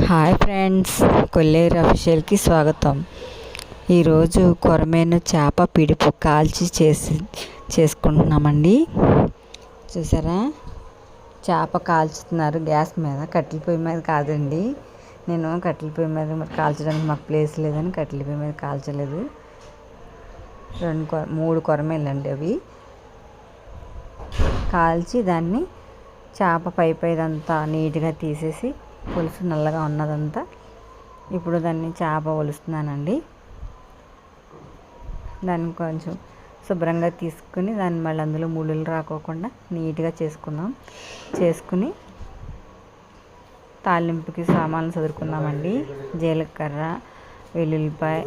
Hi friends, కొల్లేరు అఫీషియల్కి స్వాగతం. ఈరోజు కొరమేను చేప పిడిపు కాల్చి చేసుకుంటున్నామండి. చూసారా, చేప కాల్చుతున్నారు గ్యాస్ మీద, కట్టెల పొయ్యి మీద కాదండి. నేను కట్టెల పొయ్యి మీద మరి కాల్చడానికి మాకు ప్లేస్ లేదని కట్టెల పొయ్యి మీద కాల్చలేదు. 3 కొరమేలు అండి అవి. కాల్చి దాన్ని చేప పైదంతా నీట్గా తీసేసి పులుసు నల్లగా ఉన్నదంతా ఇప్పుడు దాన్ని చేప ఒలుస్తున్నానండి. దాన్ని కొంచెం శుభ్రంగా తీసుకుని దాన్ని మళ్ళీ అందులో ముళ్ళులు రాకోకుండా నీట్గా చేసుకుని తాలింపుకి సామాన్లు చదువుకున్నామండి. జీలకర్ర, వెల్లుల్లిపాయ,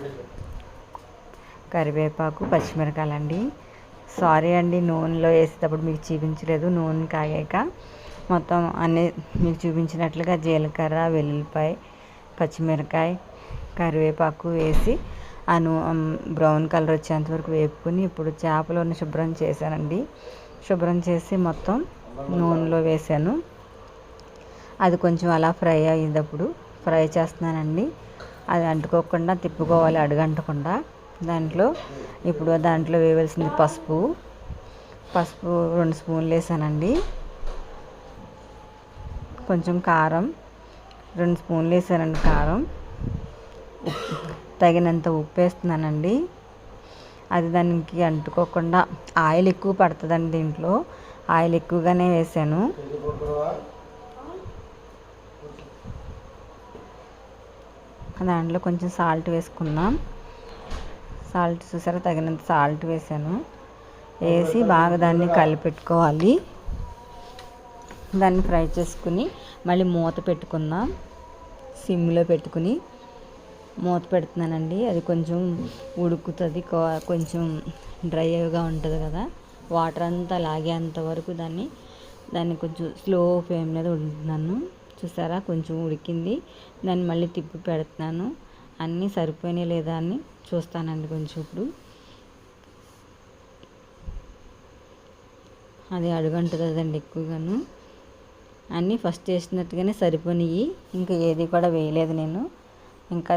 కరివేపాకు, పచ్చిమిరకాయలండి. సారీ అండి, నూనెలో వేసేటప్పుడు మీకు చూపించలేదు. నూనె కాగాక మొత్తం అన్నీ మీకు చూపించినట్లుగా జీలకర్ర, వెల్లుల్లిపాయ, పచ్చిమిరకాయ, కరివేపాకు వేసి బ్రౌన్ కలర్ వచ్చేంత వరకు వేపుకొని ఇప్పుడు చేపలను శుభ్రం చేశానండి. శుభ్రం చేసి మొత్తం నూనెలో వేసాను. అది కొంచెం అలా ఫ్రై అయ్యేటప్పుడు ఫ్రై చేస్తున్నానండి. అది అంటుకోకుండా తిప్పుకోవాలి, అడుగంటకుండా. దాంట్లో వేయవలసింది పసుపు 2 స్పూన్లు వేసానండి. కొంచెం కారం 2 స్పూన్లు వేసానండి. కారం, తగినంత ఉప్పు వేస్తున్నానండి. అది దానికి అంటుకోకుండా, ఆయిల్ ఎక్కువ పడుతుందండి దీంట్లో, ఆయిల్ ఎక్కువగానే వేసాను. దాంట్లో కొంచెం సాల్ట్ వేసుకుందాం. సాల్ట్ చూసారా, తగినంత సాల్ట్ వేసాను. వేసి బాగా దాన్ని కలిపెట్టుకోవాలి. దాన్ని ఫ్రై చేసుకుని మళ్ళీ మూత పెట్టుకుందాం. సిమ్లో పెట్టుకుని మూత పెడుతున్నానండి. అది కొంచెం ఉడుకుతుంది, కొంచెం డ్రైగా ఉంటుంది కదా, వాటర్ అంతా లాగేంత వరకు దాన్ని కొంచెం స్లో ఫ్లేమ్ మీద ఉంటున్నాను. చూసారా, కొంచెం ఉడికింది. దాన్ని మళ్ళీ తిప్పి పెడుతున్నాను. అన్నీ సరిపోయినాయి లేదా అని చూస్తానండి. కొంచెం ఇప్పుడు అది అడుగంటుంది కదండి ఎక్కువగాను. అన్నీ ఫస్ట్ వేసినట్టుగానే సరిపోయినాయి, ఇంకా ఏది కూడా వేయలేదు నేను. ఇంకా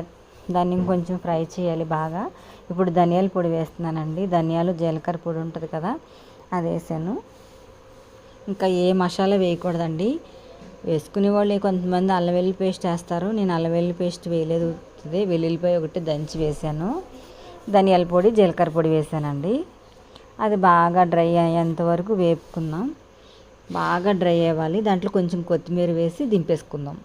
దాన్ని ఇంకొంచెం ఫ్రై చేయాలి బాగా. ఇప్పుడు ధనియాల పొడి వేస్తున్నానండి. ధనియాలు, జీలకర్ర పొడి ఉంటుంది కదా, అది వేసాను. ఇంకా ఏ మసాలా వేయకూడదండి. వేసుకునే వాళ్ళు కొంతమంది అల్లం వెల్లుల్లి పేస్ట్ వేస్తారు. నేను అల్లం వెల్లుల్లి పేస్ట్ వేయలేదు. వెల్లుల్లిపాయ ఒకటి దంచి వేసాను. ధనియాల పొడి, జీలకర్ర పొడి వేసానండి. అది బాగా డ్రై అయ్యేంత వరకు వేపుకుందాం. బాగా డ్రై అవ్వాలి. దాంట్లో కొంచెం కొత్తిమీర వేసి దింపేసుకుందాం.